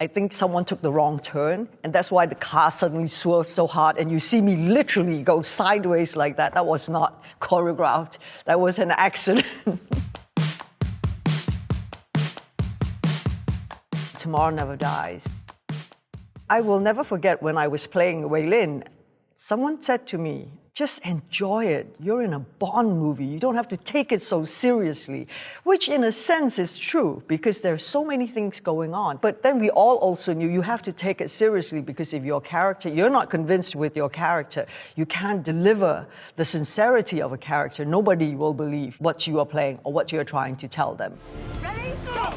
I think someone took the wrong turn, and that's why the car suddenly swerved so hard, and you see me literally go sideways like that. That was not choreographed. That was an accident. Tomorrow Never Dies. I will never forget when I was playing Wei Lin, someone said to me, just enjoy it. You're in a Bond movie. You don't have to take it so seriously, which in a sense is true because there's so many things going on. But then we all also knew you have to take it seriously because if your character, you're not convinced with your character, you can't deliver the sincerity of a character. Nobody will believe what you are playing or what you're trying to tell them. Ready? Go!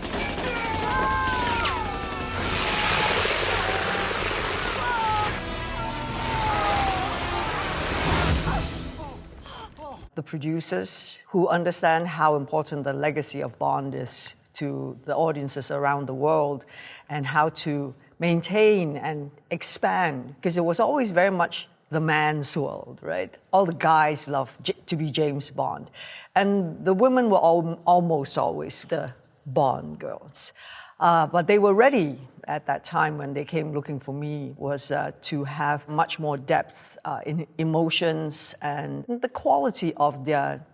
The producers who understand how important the legacy of Bond is to the audiences around the world and how to maintain and expand, because it was always very much the man's world, right? All the guys love to be James Bond. And the women were almost always the Bond girls. But they were ready at that time when they came looking for me was to have much more depth in emotions and the quality of their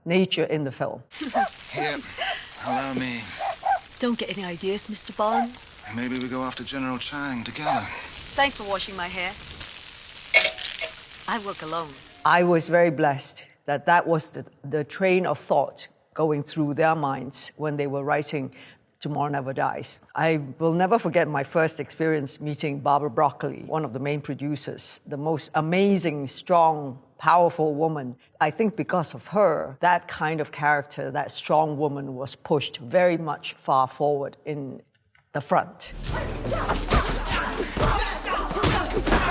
nature in the film. Here, allow me. Don't get any ideas, Mr. Bond. Maybe we go after General Chang together. Thanks for washing my hair. I work alone. I was very blessed that that was the train of thought going through their minds when they were writing Tomorrow Never Dies. I will never forget my first experience meeting Barbara Broccoli, one of the main producers, the most amazing, strong, powerful woman. I think because of her, that kind of character, that strong woman was pushed very much far forward in the front.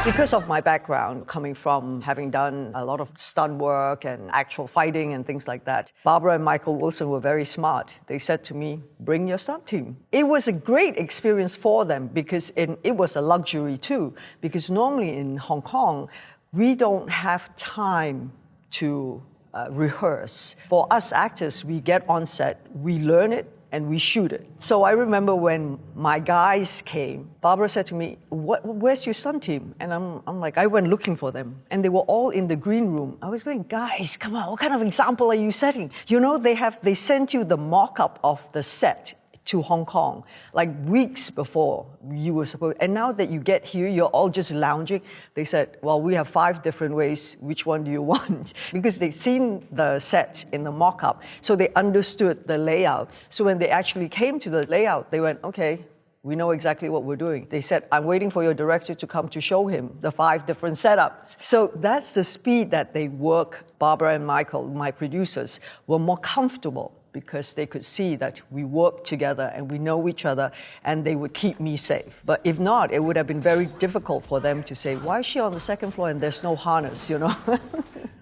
Because of my background, coming from having done a lot of stunt work and actual fighting and things like that, Barbara and Michael Wilson were very smart. They said to me, bring your stunt team. It was a great experience for them because it was a luxury too, because normally in Hong Kong, we don't have time to rehearse. For us actors, we get on set, we learn it, and we shoot it. So I remember when my guys came, Barbara said to me, where's your stunt team? And I'm like, I went looking for them. And they were all in the green room. I was going, guys, come on, what kind of example are you setting? You know, they sent you the mock-up of the set to Hong Kong, like weeks before you were supposed, and now that you get here, you're all just lounging. They said, well, we have 5 different ways, which one do you want? Because they'd seen the set in the mock-up, so they understood the layout. So when they actually came to the layout, they went, okay, we know exactly what we're doing. They said, I'm waiting for your director to come to show him the 5 different setups. So that's the speed that they work. Barbara and Michael, my producers, were more comfortable because they could see that we work together and we know each other and they would keep me safe. But if not, it would have been very difficult for them to say, why is she on the 2nd floor and there's no harness, you know?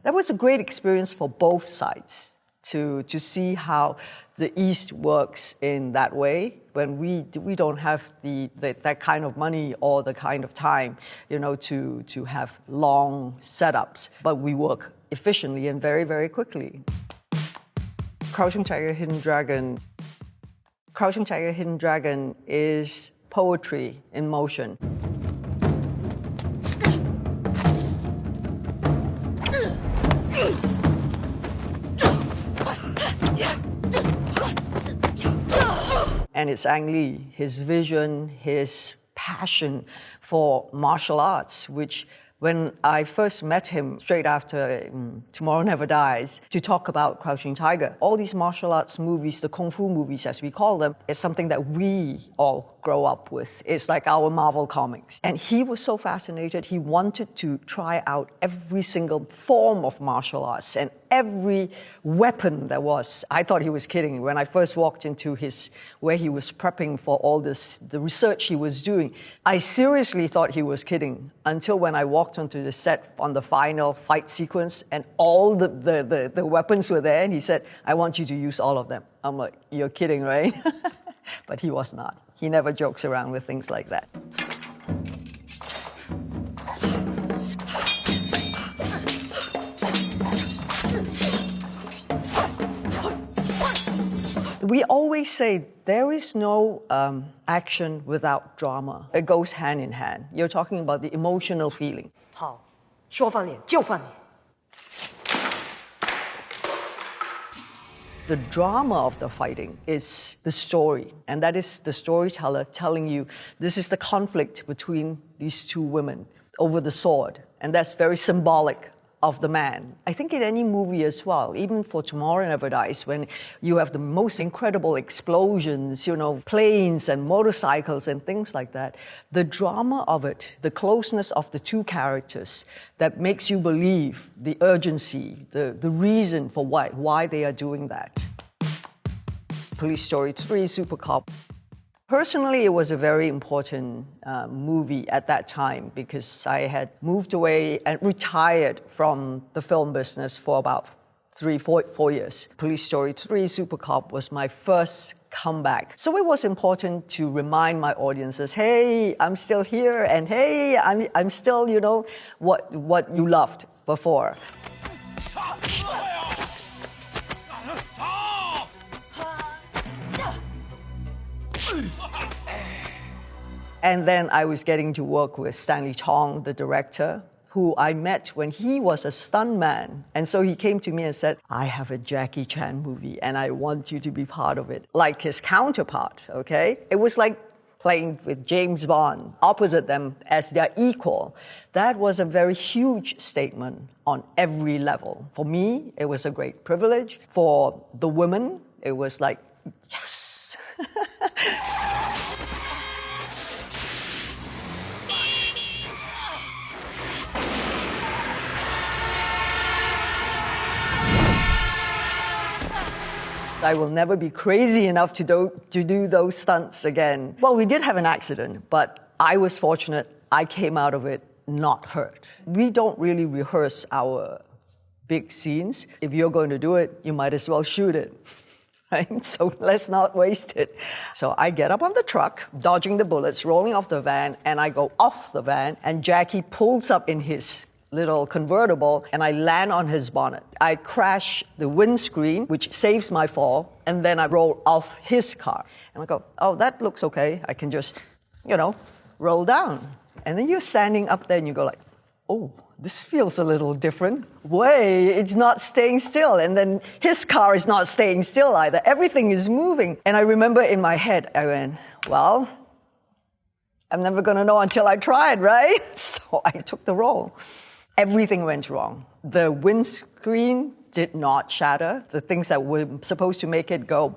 That was a great experience for both sides to see how the East works in that way when we don't have that kind of money or the kind of time, you know, to have long setups, but we work efficiently and very, very quickly. Crouching Tiger, Hidden Dragon. Crouching Tiger, Hidden Dragon is poetry in motion. And it's Ang Lee, his vision, his passion for martial arts, which when I first met him straight after Tomorrow Never Dies to talk about Crouching Tiger, all these martial arts movies, the kung fu movies as we call them, is something that we all grow up with. It's like our Marvel comics. And he was so fascinated, he wanted to try out every single form of martial arts and every weapon there was. I thought he was kidding. When I first walked into where he was prepping for all this, the research he was doing, I seriously thought he was kidding until when I walked onto the set on the final fight sequence and all the weapons were there and he said, I want you to use all of them. I'm like, you're kidding, right? But he was not. He never jokes around with things like that. We always say there is no action without drama. It goes hand in hand. You're talking about the emotional feeling. 好，说翻脸就翻脸。The drama of the fighting is the story, and that is the storyteller telling you this is the conflict between these two women over the sword, and that's very symbolic of the man. I think in any movie as well, even for Tomorrow Never Dies, when you have the most incredible explosions, planes and motorcycles and things like that, the drama of it, the closeness of the two characters, that makes you believe the urgency, the reason for why they are doing that. Police Story 3, Supercop. Personally, it was a very important movie at that time because I had moved away and retired from the film business for about 4 years. Police Story 3, Supercop was my first comeback. So it was important to remind my audiences, hey, I'm still here, and hey, I'm still, what you loved before. And then I was getting to work with Stanley Chong, the director, who I met when he was a stuntman. And so he came to me and said, I have a Jackie Chan movie and I want you to be part of it. Like his counterpart, okay? It was like playing with James Bond, opposite them as their equal. That was a very huge statement on every level. For me, it was a great privilege. For the women, it was like, yes. I will never be crazy enough to do those stunts again. Well, we did have an accident, but I was fortunate. I came out of it not hurt. We don't really rehearse our big scenes. If you're going to do it, you might as well shoot it, right? So let's not waste it. So I get up on the truck, dodging the bullets, rolling off the van, and I go off the van, and Jackie pulls up in his little convertible, and I land on his bonnet. I crash the windscreen, which saves my fall, and then I roll off his car. And I go, oh, that looks okay. I can just, roll down. And then you're standing up there and you go like, oh, this feels a little different. It's not staying still. And then his car is not staying still either. Everything is moving. And I remember in my head, I went, well, I'm never gonna know until I tried, right? So I took the role. Everything went wrong. The windscreen did not shatter. The things that were supposed to make it go,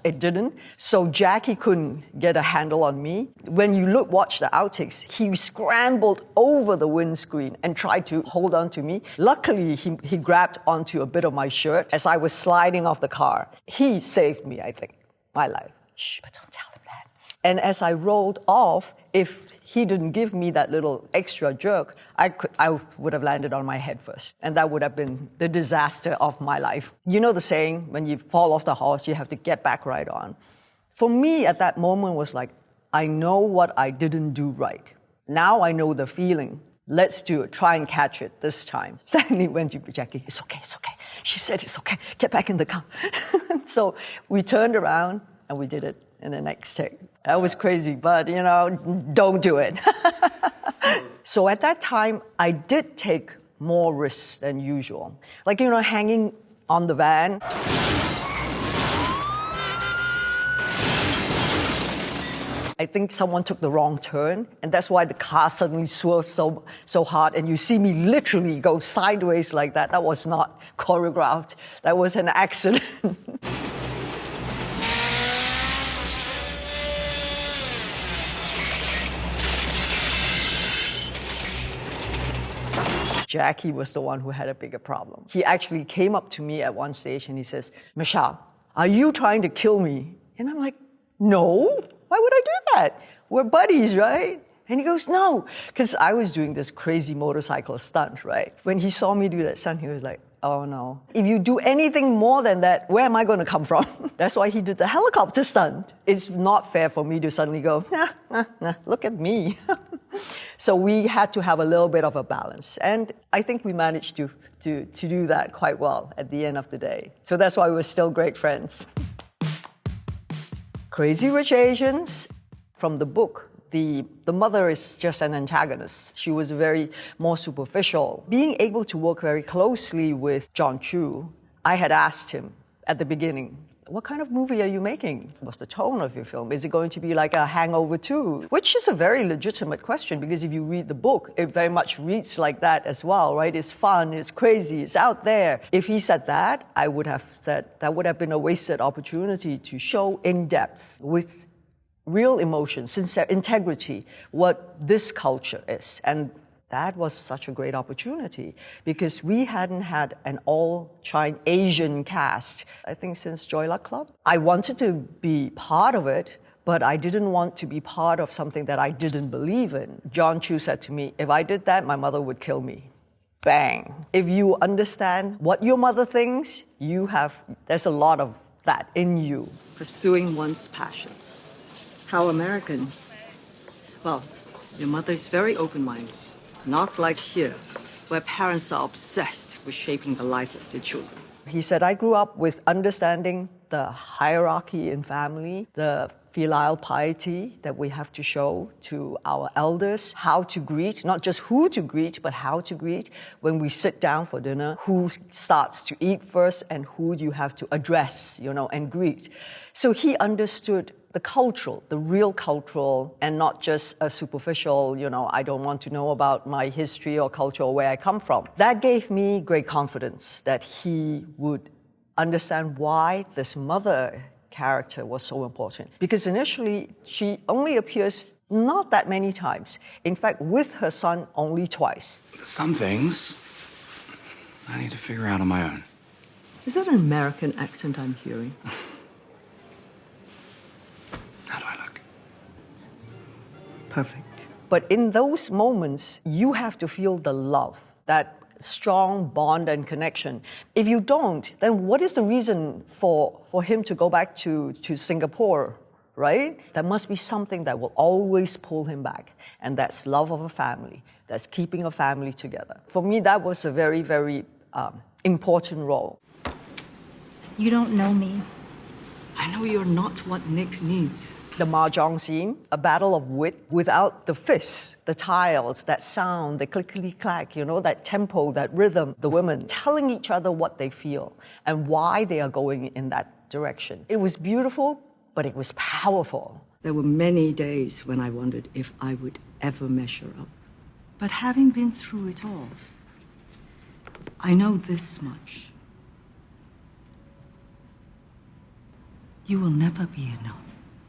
it didn't. So Jackie couldn't get a handle on me. When you watch the outtakes, he scrambled over the windscreen and tried to hold on to me. Luckily, he grabbed onto a bit of my shirt as I was sliding off the car. He saved me, I think, my life. Shh, but don't tell him that. And as I rolled off, if he didn't give me that little extra jerk, I would have landed on my head first. And that would have been the disaster of my life. You know the saying, when you fall off the horse, you have to get back right on. For me, at that moment was like, I know what I didn't do right. Now I know the feeling. Let's do it. Try and catch it this time. Stanley went to Jackie, it's okay, it's okay. She said it's okay. Get back in the car. So we turned around and we did it in the next take. That was crazy, but don't do it. So at that time, I did take more risks than usual. Like, hanging on the van. I think someone took the wrong turn, and that's why the car suddenly swerved so hard, and you see me literally go sideways like that. That was not choreographed. That was an accident. Jackie was the one who had a bigger problem. He actually came up to me at one stage and he says, Michelle, are you trying to kill me? And I'm like, no, why would I do that? We're buddies, right? And he goes, no, because I was doing this crazy motorcycle stunt, right? When he saw me do that stunt, he was like, oh no. If you do anything more than that, where am I going to come from? That's why he did the helicopter stunt. It's not fair for me to suddenly go, look at me. So we had to have a little bit of a balance. And I think we managed to do that quite well at the end of the day. So that's why we're still great friends. Crazy Rich Asians. From the book, the mother is just an antagonist. She was very more superficial. Being able to work very closely with John Chu, I had asked him at the beginning, what kind of movie are you making? What's the tone of your film? Is it going to be like a Hangover 2? Which is a very legitimate question, because if you read the book, it very much reads like that as well, right? It's fun, it's crazy, it's out there. If he said that, I would have said that would have been a wasted opportunity to show in depth with real emotion, sincere integrity, what this culture is. And that was such a great opportunity, because we hadn't had an all-Chinese Asian cast, I think, since Joy Luck Club. I wanted to be part of it, but I didn't want to be part of something that I didn't believe in. John Chu said to me, if I did that, my mother would kill me. Bang. If you understand what your mother thinks, there's a lot of that in you. Pursuing one's passions. How American. Well, your mother is very open-minded. Not like here, where parents are obsessed with shaping the life of their children. He said, I grew up with understanding the hierarchy in family, the filial piety that we have to show to our elders, how to greet, not just who to greet, but how to greet when we sit down for dinner, who starts to eat first and who you have to address, and greet. So he understood the real cultural, and not just a superficial, I don't want to know about my history or culture or where I come from. That gave me great confidence that he would understand why this mother character was so important. Because initially, she only appears not that many times. In fact, with her son, only twice. Some things I need to figure out on my own. Is that an American accent I'm hearing? How do I look? Perfect. But in those moments, you have to feel the love, that strong bond and connection. If you don't, then what is the reason for him to go back to Singapore, right? There must be something that will always pull him back, and that's love of a family, that's keeping a family together. For me, that was a very, very important role. You don't know me. I know you're not what Nick needs. The mahjong scene, a battle of wit without the fists, the tiles, that sound, the clickety-clack, that tempo, that rhythm, the women telling each other what they feel and why they are going in that direction. It was beautiful, but it was powerful. There were many days when I wondered if I would ever measure up. But having been through it all, I know this much. You will never be enough.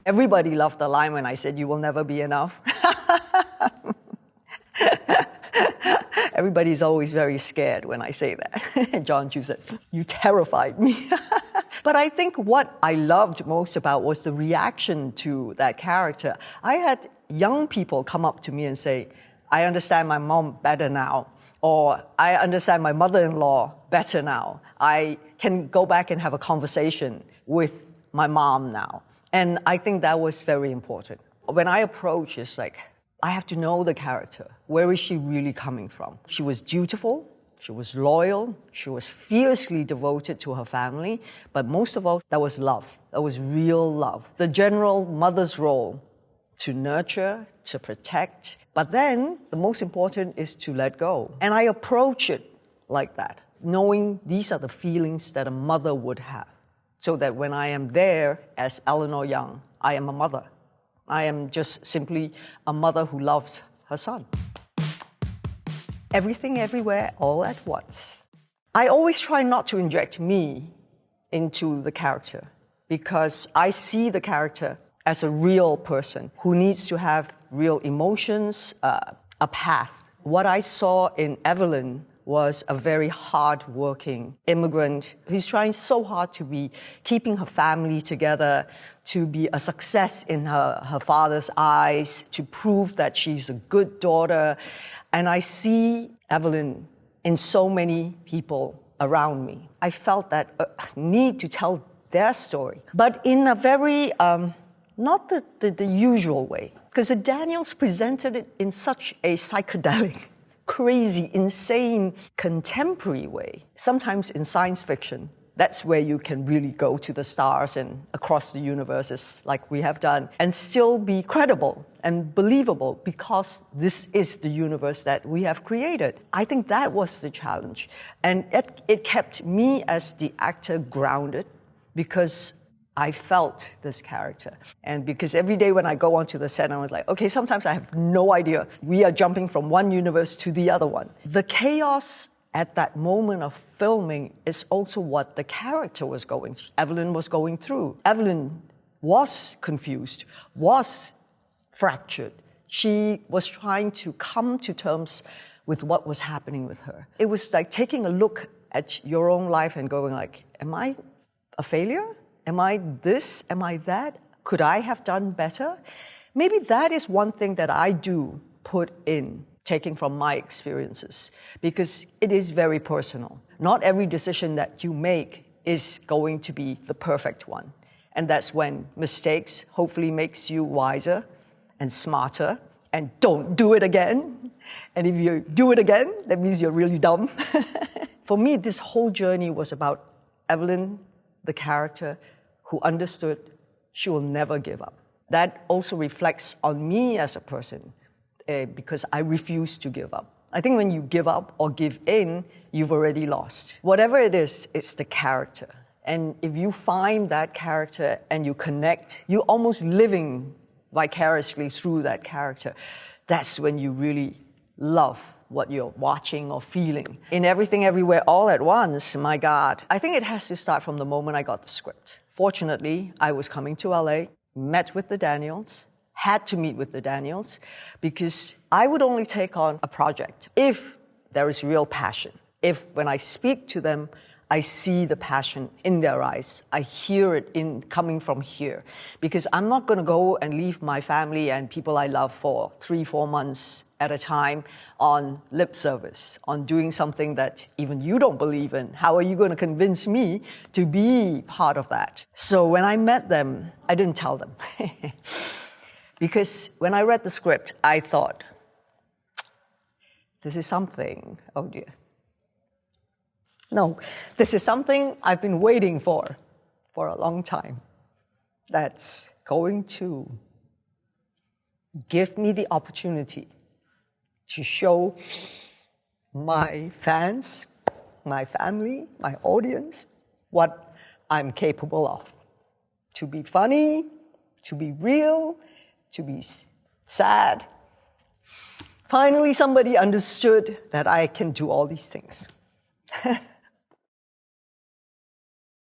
Everybody loved the line when I said, you will never be enough. Everybody's always very scared when I say that. John Chu said, you terrified me. But I think what I loved most about was the reaction to that character. I had young people come up to me and say, I understand my mom better now. Or I understand my mother-in-law better now. I can go back and have a conversation with my mom now. And I think that was very important. When I approach, it's like, I have to know the character. Where is she really coming from? She was dutiful, she was loyal, she was fiercely devoted to her family, but most of all, that was love. That was real love. The general mother's role, to nurture, to protect, but then the most important is to let go. And I approach it like that, knowing these are the feelings that a mother would have. So that when I am there as Eleanor Young, I am a mother. I am just simply a mother who loves her son. Everything, everywhere, all at once. I always try not to inject me into the character, because I see the character as a real person who needs to have real emotions, a path. What I saw in Evelyn was a very hard-working immigrant who's trying so hard to be keeping her family together, to be a success in her father's eyes, to prove that she's a good daughter. And I see Evelyn in so many people around me. I felt that need to tell their story, but in a very, not the usual way. Because the Daniels presented it in such a psychedelic, crazy, insane, contemporary way. Sometimes in science fiction, That's where you can really go to the stars and across the universes like we have done and still be credible and believable because this is the universe that we have created. I think that was the challenge. And it kept me as the actor grounded because I felt this character. And because every day when I go onto the set, I was like, okay, sometimes I have no idea. We are jumping from one universe to the other one. The chaos at that moment of filming is also what the character was going through. Evelyn was going through. Evelyn was confused, was fractured. She was trying to come to terms with what was happening with her. It was like taking a look at your own life and going like, am I a failure? Am I this? Am I that? Could I have done better? Maybe that is one thing that I do put in, taking from my experiences, because it is very personal. Not every decision that you make is going to be the perfect one. And that's when mistakes hopefully makes you wiser and smarter, and don't do it again. And if you do it again, that means you're really dumb. For me, this whole journey was about Evelyn, the character, who understood she will never give up. That also reflects on me as a person, because I refuse to give up. I think when you give up or give in, you've already lost. Whatever it is, it's the character. And if you find that character and you connect, you're almost living vicariously through that character. That's when you really love what you're watching or feeling. In Everything Everywhere All at Once, my God, I think it has to start from the moment I got the script. Fortunately, I was coming to LA, met with the Daniels, had to meet with the Daniels, because I would only take on a project if there is real passion. If when I speak to them, I see the passion in their eyes. I hear it coming from here. Because I'm not going to go and leave my family and people I love for 3-4 months at a time on lip service, on doing something that even you don't believe in. How are you going to convince me to be part of that? So when I met them, I didn't tell them. Because when I read the script, I thought, this is something, oh dear. No, this is something I've been waiting for a long time. That's going to give me the opportunity to show my fans, my family, my audience, what I'm capable of. To be funny, to be real, to be sad. Finally, somebody understood that I can do all these things.